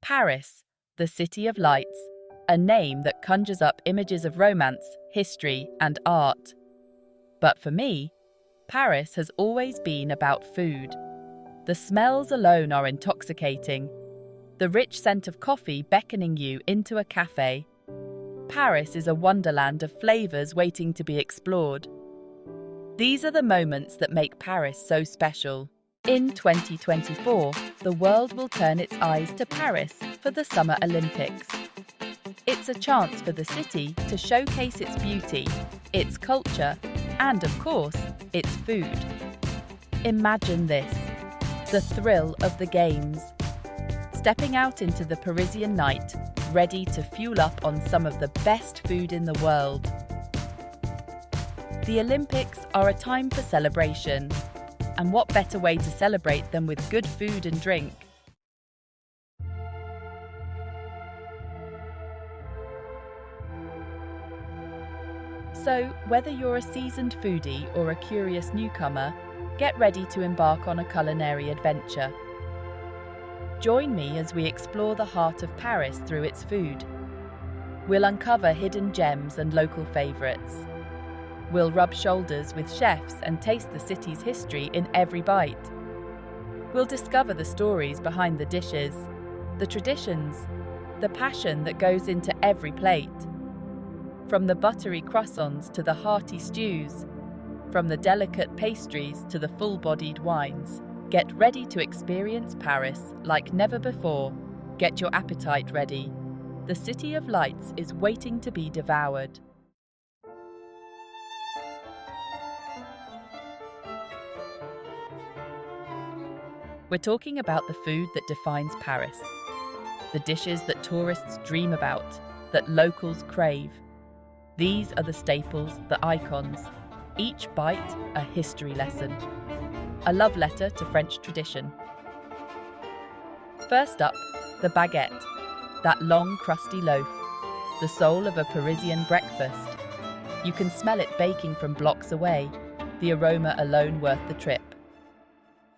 Paris, the City of Lights, a name that conjures up images of romance, history, and art. But for me, Paris has always been about food. The smells alone are intoxicating. The rich scent of coffee beckoning you into a cafe. Paris is a wonderland of flavors waiting to be explored. These are the moments that make Paris so special. In 2024, the world will turn its eyes to Paris for the Summer Olympics. It's a chance for the city to showcase its beauty, its culture, and of course, its food. Imagine this, the thrill of the Games. Stepping out into the Parisian night, ready to fuel up on some of the best food in the world. The Olympics are a time for celebration, and what better way to celebrate than with good food and drink? So, whether you're a seasoned foodie or a curious newcomer, get ready to embark on a culinary adventure. Join me as we explore the heart of Paris through its food. We'll uncover hidden gems and local favourites. We'll rub shoulders with chefs and taste the city's history in every bite. We'll discover the stories behind the dishes, the traditions, the passion that goes into every plate. From the buttery croissants to the hearty stews, from the delicate pastries to the full-bodied wines, get ready to experience Paris like never before. Get your appetite ready. The City of Lights is waiting to be devoured. We're talking about the food that defines Paris. The dishes that tourists dream about, that locals crave. These are the staples, the icons. Each bite, a history lesson. A love letter to French tradition. First up, the baguette. That long, crusty loaf. The soul of a Parisian breakfast. You can smell it baking from blocks away. The aroma alone worth the trip.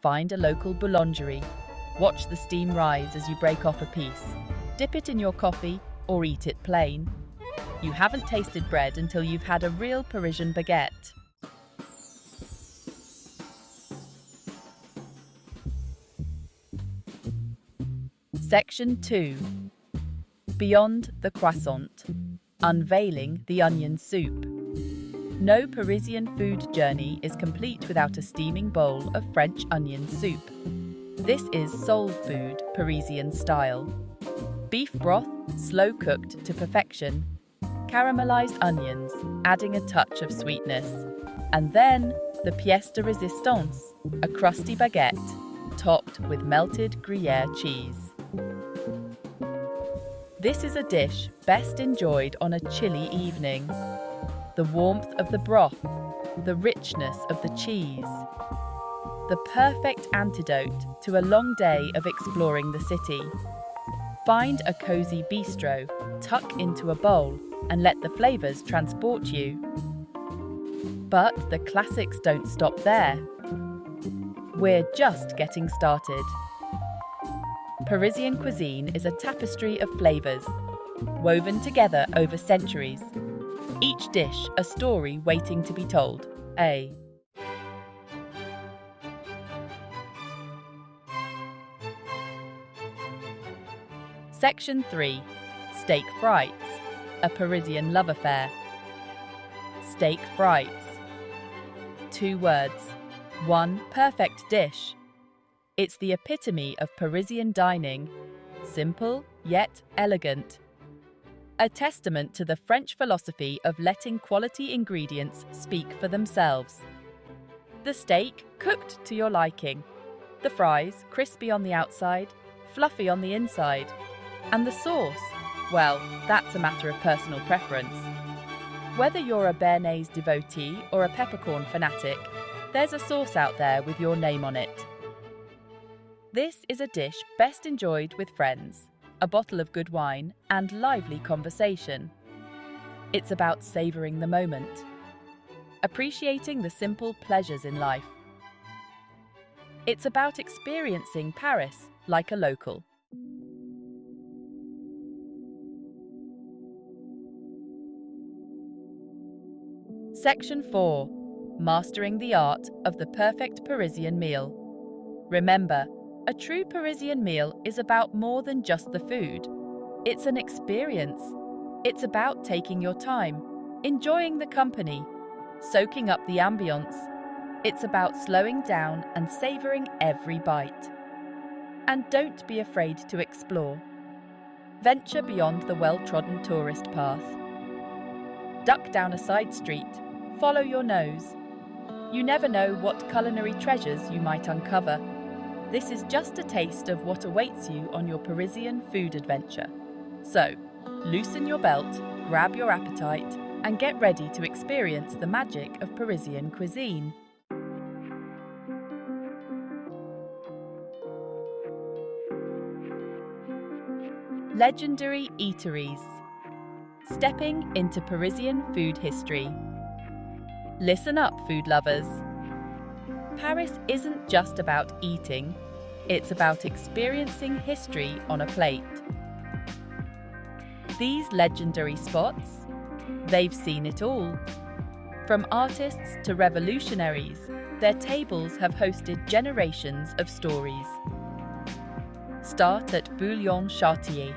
Find a local boulangerie. Watch the steam rise as you break off a piece. Dip it in your coffee or eat it plain. You haven't tasted bread until you've had a real Parisian baguette. Section 2. Beyond the croissant. Unveiling the onion soup. No Parisian food journey is complete without a steaming bowl of French onion soup. This is soul food, Parisian style. Beef broth, slow cooked to perfection. Caramelized onions, adding a touch of sweetness. And then, the pièce de résistance, a crusty baguette, topped with melted Gruyere cheese. This is a dish best enjoyed on a chilly evening. The warmth of the broth, the richness of the cheese. The perfect antidote to a long day of exploring the city. Find a cozy bistro, tuck into a bowl, and let the flavors transport you. But the classics don't stop there. We're just getting started. Parisian cuisine is a tapestry of flavors, woven together over centuries. Each dish a story waiting to be told. Section 3. Steak frites. A Parisian love affair. Steak frites. 2 words. 1 perfect dish. It's the epitome of Parisian dining. Simple, yet elegant. A testament to the French philosophy of letting quality ingredients speak for themselves. The steak, cooked to your liking. The fries, crispy on the outside, fluffy on the inside. And the sauce, well, that's a matter of personal preference. Whether you're a béarnaise devotee or a peppercorn fanatic, there's a sauce out there with your name on it. This is a dish best enjoyed with friends, a bottle of good wine, and lively conversation. It's about savouring the moment, appreciating the simple pleasures in life. It's about experiencing Paris like a local. Section 4. Mastering the art of the perfect Parisian meal. Remember, a true Parisian meal is about more than just the food. It's an experience. It's about taking your time, enjoying the company, soaking up the ambience. It's about slowing down and savoring every bite. And don't be afraid to explore. Venture beyond the well-trodden tourist path. Duck down a side street, follow your nose. You never know what culinary treasures you might uncover. This is just a taste of what awaits you on your Parisian food adventure. So, loosen your belt, grab your appetite, and get ready to experience the magic of Parisian cuisine. Legendary eateries. Stepping into Parisian food history. Listen up, food lovers. Paris isn't just about eating, it's about experiencing history on a plate. These legendary spots, they've seen it all. From artists to revolutionaries, their tables have hosted generations of stories. Start at Bouillon Chartier,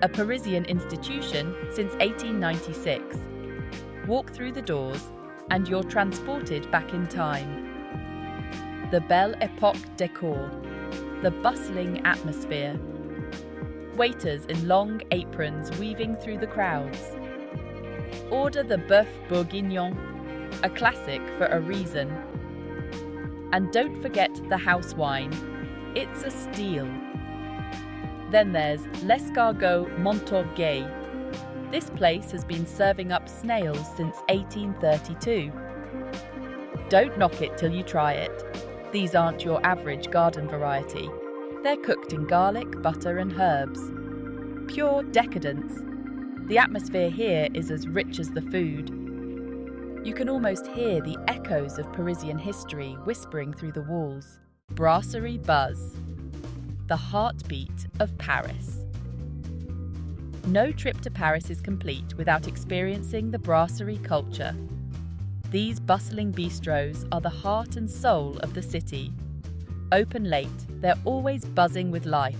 a Parisian institution since 1896. Walk through the doors and you're transported back in time. The Belle Époque decor, the bustling atmosphere. Waiters in long aprons weaving through the crowds. Order the Bœuf Bourguignon, a classic for a reason. And don't forget the house wine. It's a steal. Then there's L'Escargot Montorgueil. This place has been serving up snails since 1832. Don't knock it till you try it. These aren't your average garden variety. They're cooked in garlic, butter and herbs. Pure decadence. The atmosphere here is as rich as the food. You can almost hear the echoes of Parisian history whispering through the walls. Brasserie Buzz, the heartbeat of Paris. No trip to Paris is complete without experiencing the brasserie culture. These bustling bistros are the heart and soul of the city. Open late, they're always buzzing with life.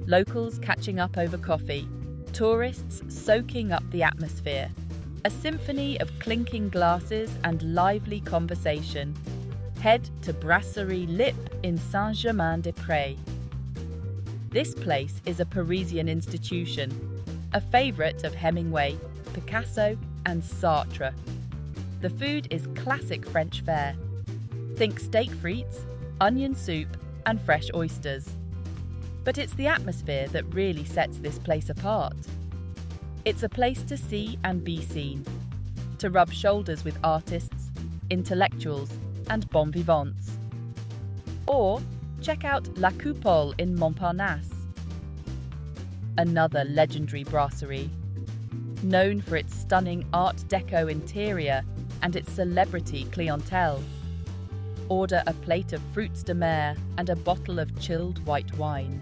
Locals catching up over coffee, tourists soaking up the atmosphere. A symphony of clinking glasses and lively conversation. Head to Brasserie Lip in Saint-Germain-des-Prés. This place is a Parisian institution, a favourite of Hemingway, Picasso and Sartre. The food is classic French fare. Think steak frites, onion soup and fresh oysters. But it's the atmosphere that really sets this place apart. It's a place to see and be seen, to rub shoulders with artists, intellectuals and bon vivants. Or check out La Coupole in Montparnasse, another legendary brasserie, known for its stunning Art Deco interior and its celebrity clientele. Order a plate of fruits de mer and a bottle of chilled white wine.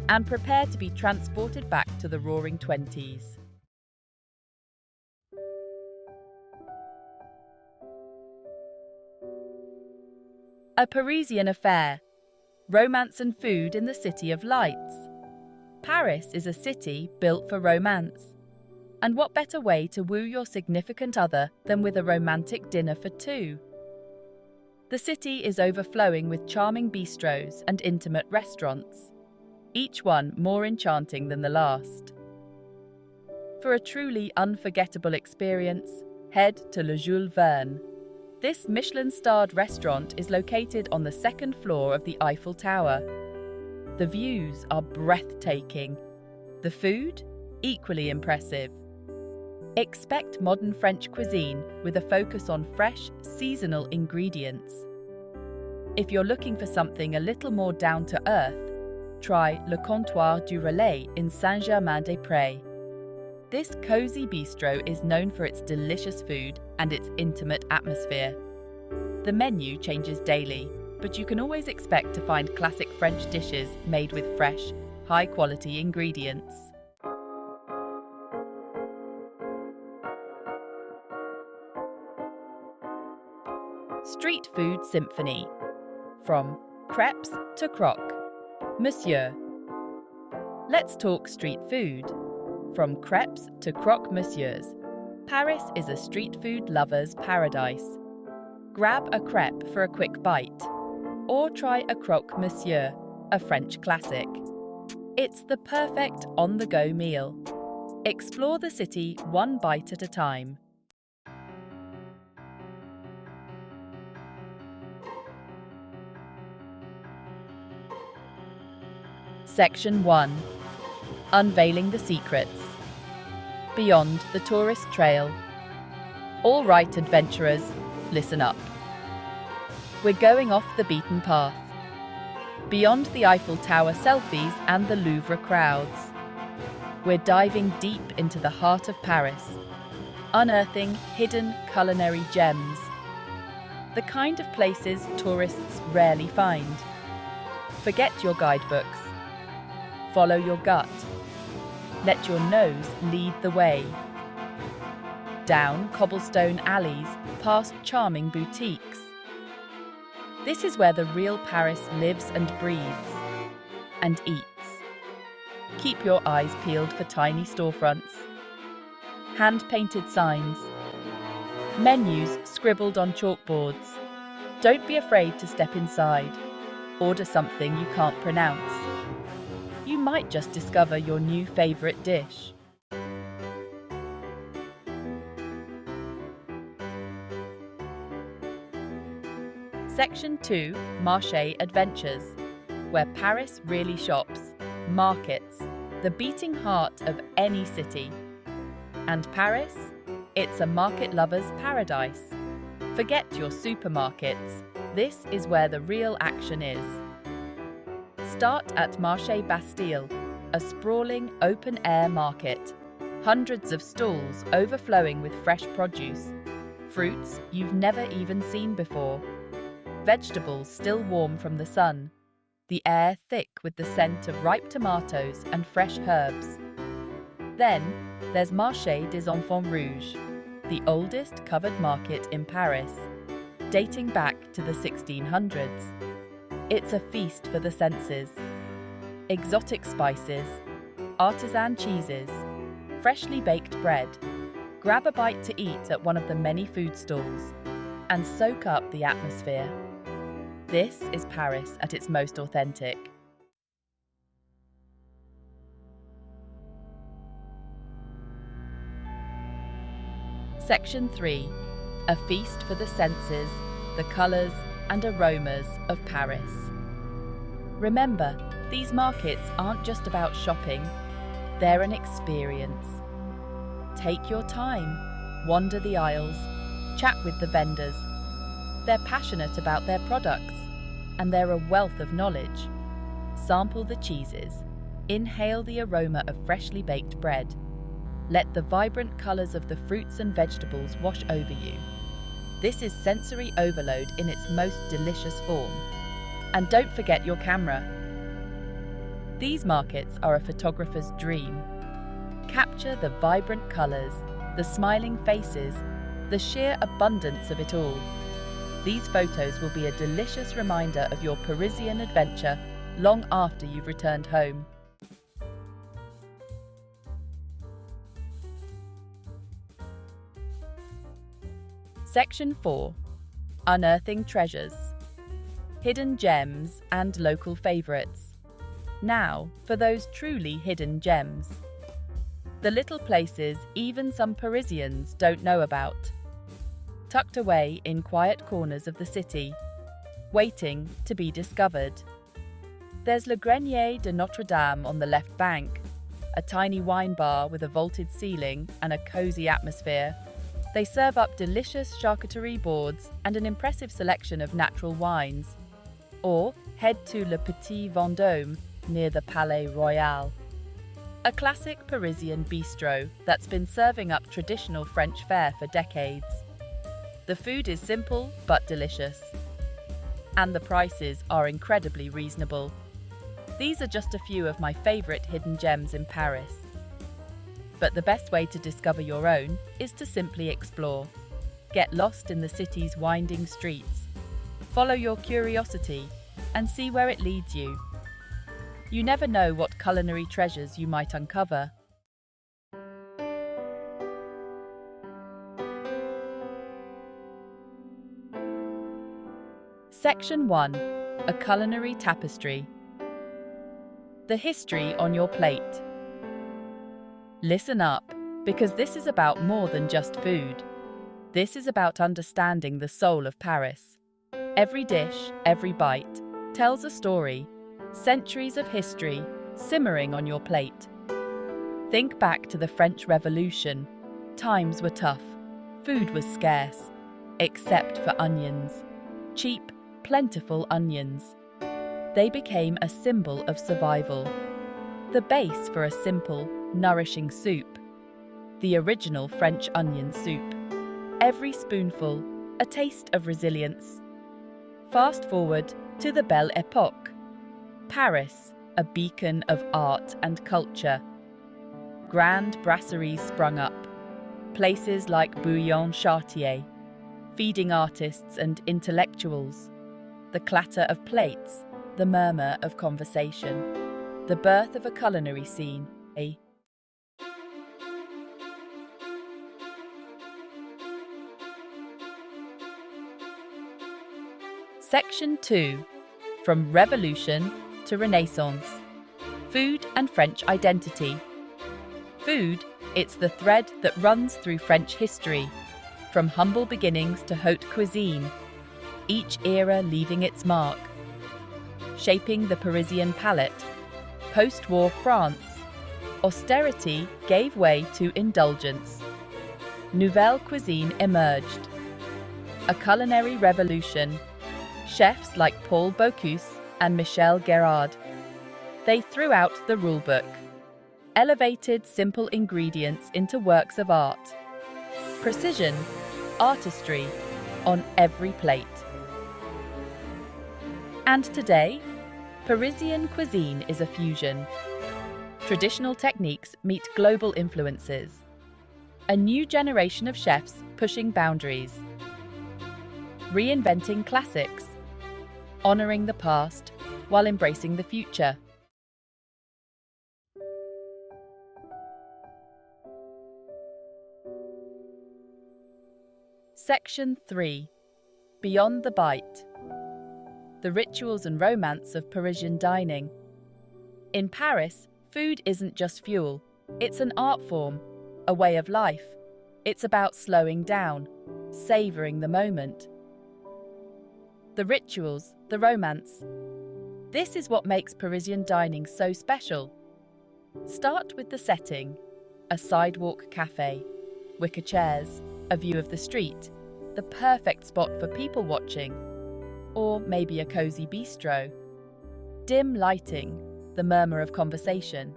And prepare to be transported back to the Roaring Twenties. A Parisian affair. Romance and food in the City of Lights. Paris is a city built for romance. And what better way to woo your significant other than with a romantic dinner for two? The city is overflowing with charming bistros and intimate restaurants, each one more enchanting than the last. For a truly unforgettable experience, head to Le Jules Verne. This Michelin-starred restaurant is located on the second floor of the Eiffel Tower. The views are breathtaking. The food? Equally impressive. Expect modern French cuisine with a focus on fresh, seasonal ingredients. If you're looking for something a little more down-to-earth, try Le Comptoir du Relais in Saint-Germain-des-Prés. This cosy bistro is known for its delicious food and its intimate atmosphere. The menu changes daily, but you can always expect to find classic French dishes made with fresh, high-quality ingredients. Street Food Symphony. From crepes to croque. Monsieur. Let's talk street food. From crepes to croque monsieurs. Paris is a street food lover's paradise. Grab a crepe for a quick bite, or try a croque monsieur, a French classic. It's the perfect on-the-go meal. Explore the city one bite at a time. Section 1. Unveiling the secrets. Beyond the tourist trail. All right, adventurers, listen up. We're going off the beaten path. Beyond the Eiffel Tower selfies and the Louvre crowds. We're diving deep into the heart of Paris, unearthing hidden culinary gems. The kind of places tourists rarely find. Forget your guidebooks. Follow your gut. Let your nose lead the way. Down cobblestone alleys, past charming boutiques. This is where the real Paris lives and breathes, and eats. Keep your eyes peeled for tiny storefronts, hand-painted signs, menus scribbled on chalkboards. Don't be afraid to step inside. Order something you can't pronounce. You might just discover your new favorite dish. Section 2. Marché Adventures, where Paris really shops. Markets, the beating heart of any city. And Paris? It's a market lover's paradise. Forget your supermarkets. This is where the real action is. Start at Marché Bastille, a sprawling open-air market. Hundreds of stalls overflowing with fresh produce. Fruits you've never even seen before. Vegetables still warm from the sun. The air thick with the scent of ripe tomatoes and fresh herbs. Then there's Marché des Enfants Rouges, the oldest covered market in Paris, dating back to the 1600s. It's a feast for the senses. Exotic spices, artisan cheeses, freshly baked bread. Grab a bite to eat at one of the many food stalls and soak up the atmosphere. This is Paris at its most authentic. Section 3. A feast for the senses, the colours and aromas of Paris. Remember, these markets aren't just about shopping, they're an experience. Take your time, wander the aisles, chat with the vendors. They're passionate about their products, and they're a wealth of knowledge. Sample the cheeses, inhale the aroma of freshly baked bread. Let the vibrant colours of the fruits and vegetables wash over you. This is sensory overload in its most delicious form. And don't forget your camera. These markets are a photographer's dream. Capture the vibrant colours, the smiling faces, the sheer abundance of it all. These photos will be a delicious reminder of your Parisian adventure long after you've returned home. Section 4. Unearthing treasures. Hidden gems and local favourites. Now, for those truly hidden gems. The little places even some Parisians don't know about. Tucked away in quiet corners of the city, waiting to be discovered. There's Le Grenier de Notre Dame on the left bank, a tiny wine bar with a vaulted ceiling and a cosy atmosphere. They serve up delicious charcuterie boards and an impressive selection of natural wines. Or head to Le Petit Vendôme near the Palais Royal. A classic Parisian bistro that's been serving up traditional French fare for decades. The food is simple but delicious. And the prices are incredibly reasonable. These are just a few of my favourite hidden gems in Paris. But the best way to discover your own is to simply explore. Get lost in the city's winding streets. Follow your curiosity and see where it leads you. You never know what culinary treasures you might uncover. Section 1. A culinary tapestry. The history on your plate. Listen up, because this is about more than just food. This is about understanding the soul of Paris. Every dish, every bite, tells a story, centuries of history simmering on your plate. Think back to the French Revolution. Times were tough. Food was scarce, except for onions. Cheap, plentiful onions. They became a symbol of survival. The base for a simple, nourishing soup. The original French onion soup. Every spoonful, a taste of resilience. Fast forward to the Belle Époque. Paris, a beacon of art and culture. Grand brasseries sprung up. Places like Bouillon-Chartier, feeding artists and intellectuals. The clatter of plates, the murmur of conversation. The birth of a culinary scene. Section 2. From Revolution to Renaissance. Food and French identity. Food, it's the thread that runs through French history, from humble beginnings to haute cuisine, each era leaving its mark. Shaping the Parisian palate. Post-war France. Austerity gave way to indulgence. Nouvelle cuisine emerged. A culinary revolution. Chefs like Paul Bocuse and Michel Guérard. They threw out the rulebook, elevated simple ingredients into works of art. Precision, artistry, on every plate. And today, Parisian cuisine is a fusion. Traditional techniques meet global influences. A new generation of chefs pushing boundaries. Reinventing classics. Honoring the past while embracing the future. Section 3. Beyond the bite. The rituals and romance of Parisian dining. In Paris, food isn't just fuel. It's an art form, a way of life. It's about slowing down, savouring the moment. The rituals, the romance. This is what makes Parisian dining so special. Start with the setting. A sidewalk cafe, wicker chairs, a view of the street, the perfect spot for people watching. Or maybe a cozy bistro. Dim lighting, the murmur of conversation,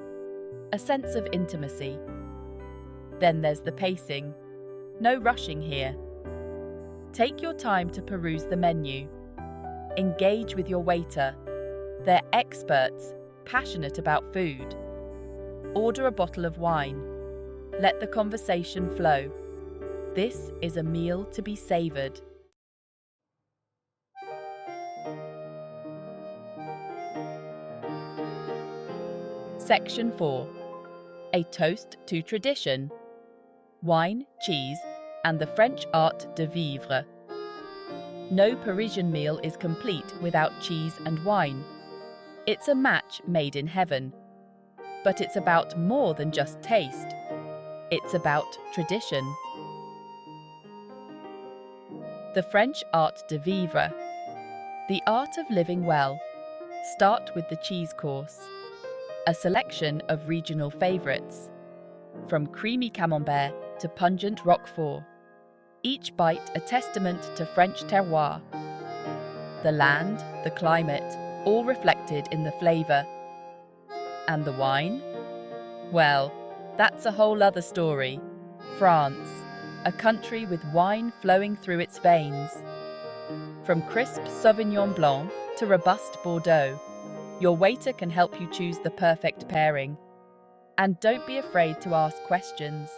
a sense of intimacy. Then there's the pacing. No rushing here. Take your time to peruse the menu. Engage with your waiter. They're experts, passionate about food. Order a bottle of wine. Let the conversation flow. This is a meal to be savoured. Section 4. A toast to tradition. Wine, cheese, and the French art de vivre. No Parisian meal is complete without cheese and wine. It's a match made in heaven. But it's about more than just taste. It's about tradition. The French art de vivre. The art of living well. Start with the cheese course. A selection of regional favourites. From creamy camembert to pungent roquefort. Each bite a testament to French terroir. The land, the climate, all reflected in the flavour. And the wine? Well, that's a whole other story. France, a country with wine flowing through its veins. From crisp Sauvignon Blanc to robust Bordeaux, your waiter can help you choose the perfect pairing. And don't be afraid to ask questions.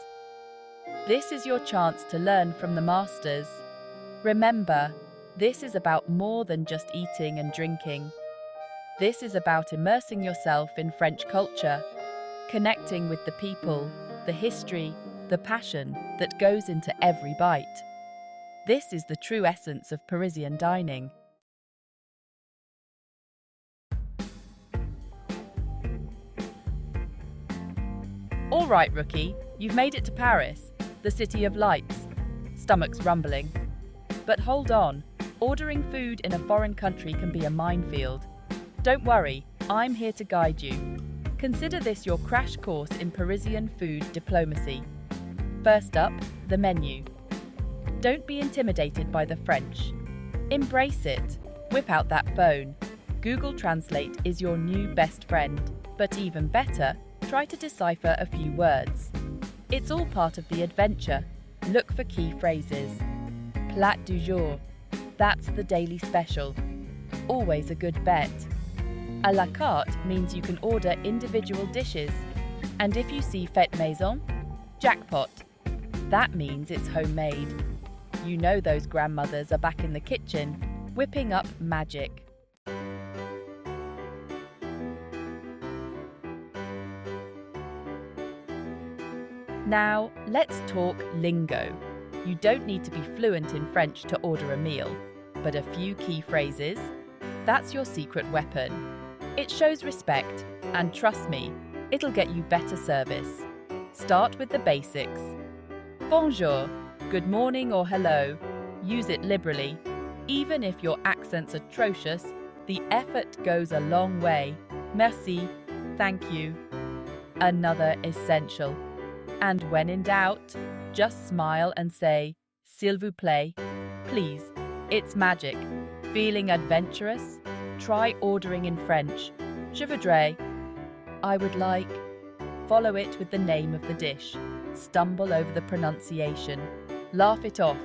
This is your chance to learn from the masters. Remember, this is about more than just eating and drinking. This is about immersing yourself in French culture, connecting with the people, the history, the passion that goes into every bite. This is the true essence of Parisian dining. All right, rookie, you've made it to Paris, the city of lights. Stomachs rumbling. But hold on, ordering food in a foreign country can be a minefield. Don't worry, I'm here to guide you. Consider this your crash course in Parisian food diplomacy. First up, the menu. Don't be intimidated by the French. Embrace it. Whip out that phone. Google Translate is your new best friend. But even better, try to decipher a few words. It's all part of the adventure. Look for key phrases. Plat du jour. That's the daily special. Always a good bet. À la carte means you can order individual dishes. And if you see Fête Maison, jackpot. That means it's homemade. You know those grandmothers are back in the kitchen, whipping up magic. Now, let's talk lingo. You don't need to be fluent in French to order a meal, but a few key phrases, that's your secret weapon. It shows respect, and trust me, it'll get you better service. Start with the basics. Bonjour, good morning or hello. Use it liberally. Even if your accent's atrocious, the effort goes a long way. Merci, thank you. Another essential. And when in doubt, just smile and say, s'il vous plaît, please. It's magic. Feeling adventurous? Try ordering in French. Je voudrais. I would like. Follow it with the name of the dish. Stumble over the pronunciation. Laugh it off.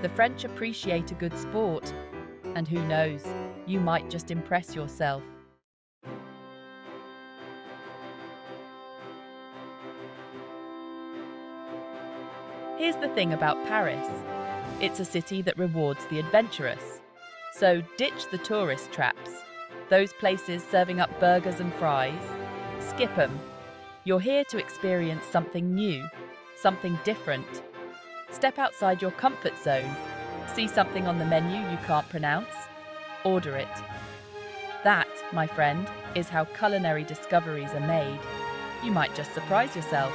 The French appreciate a good sport. And who knows, you might just impress yourself. Here's the thing about Paris. It's a city that rewards the adventurous. So ditch the tourist traps. Those places serving up burgers and fries. Skip 'em. You're here to experience something new, something different. Step outside your comfort zone. See something on the menu you can't pronounce? Order it. That, my friend, is how culinary discoveries are made. You might just surprise yourself.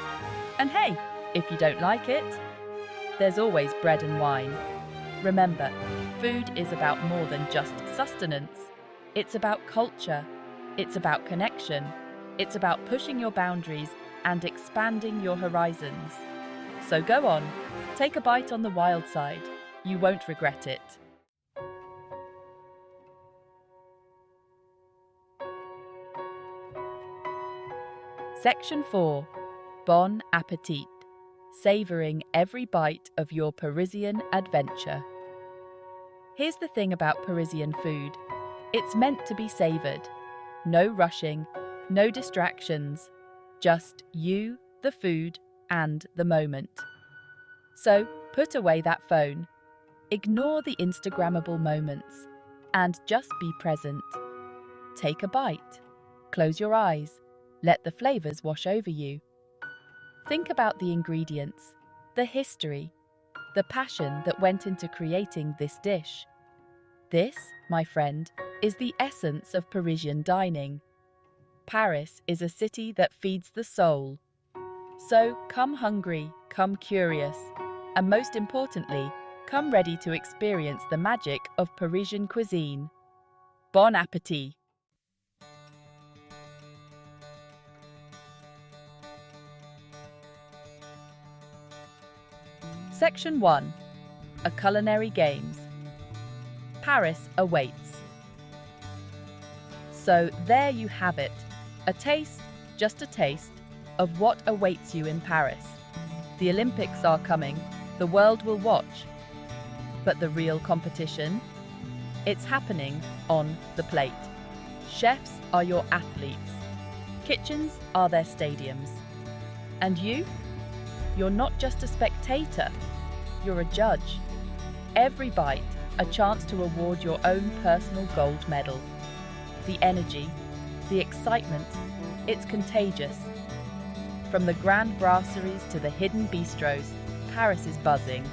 And hey, if you don't like it, there's always bread and wine. Remember, food is about more than just sustenance. It's about culture. It's about connection. It's about pushing your boundaries and expanding your horizons. So go on, take a bite on the wild side. You won't regret it. Section 4. Bon appétit. Savouring every bite of your Parisian adventure. Here's the thing about Parisian food. It's meant to be savoured. No rushing, no distractions. Just you, the food, and the moment. So put away that phone. Ignore the Instagrammable moments. And just be present. Take a bite. Close your eyes. Let the flavours wash over you. Think about the ingredients, the history, the passion that went into creating this dish. This, my friend, is the essence of Parisian dining. Paris is a city that feeds the soul. So come hungry, come curious, and most importantly, come ready to experience the magic of Parisian cuisine. Bon appétit! Section 1. A Culinary Games. Paris awaits. So there you have it. A taste, just a taste, of what awaits you in Paris. The Olympics are coming. The world will watch. But the real competition? It's happening on the plate. Chefs are your athletes. Kitchens are their stadiums. And you? You're not just a spectator, you're a judge. Every bite, a chance to award your own personal gold medal. The energy, the excitement, it's contagious. From the grand brasseries to the hidden bistros, Paris is buzzing,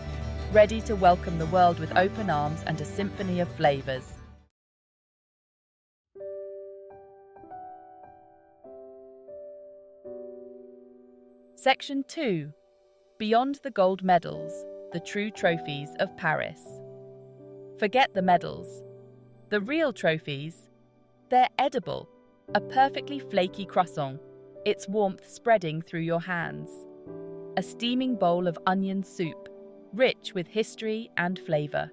ready to welcome the world with open arms and a symphony of flavors. Section 2. Beyond the gold medals, the true trophies of Paris. Forget the medals. The real trophies, they're edible. A perfectly flaky croissant, its warmth spreading through your hands. A steaming bowl of onion soup, rich with history and flavor.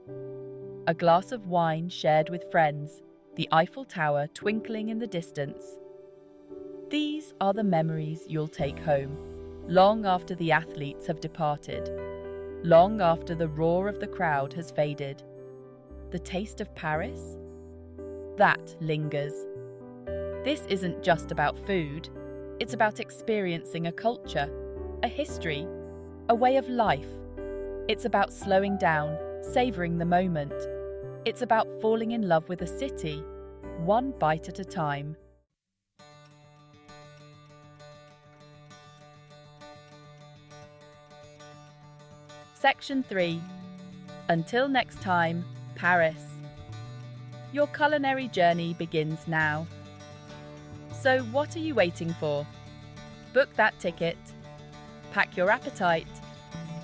A glass of wine shared with friends, the Eiffel Tower twinkling in the distance. These are the memories you'll take home, long after the athletes have departed, long after the roar of the crowd has faded. The taste of Paris? That lingers. This isn't just about food, it's about experiencing a culture, a history, a way of life. It's about slowing down, savoring the moment. It's about falling in love with a city, one bite at a time. Section 3. Until next time, Paris. Your culinary journey begins now. So what are you waiting for? Book that ticket, pack your appetite,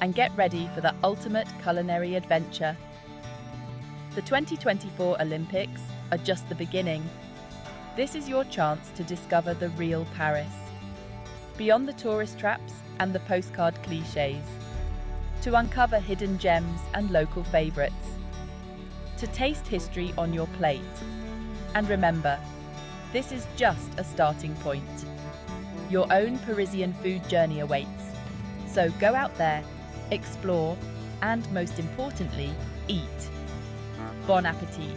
and get ready for the ultimate culinary adventure. The 2024 Olympics are just the beginning. This is your chance to discover the real Paris. Beyond the tourist traps and the postcard clichés. To uncover hidden gems and local favourites. To taste history on your plate. And remember, this is just a starting point. Your own Parisian food journey awaits. So go out there, explore, and most importantly, eat. Bon appétit!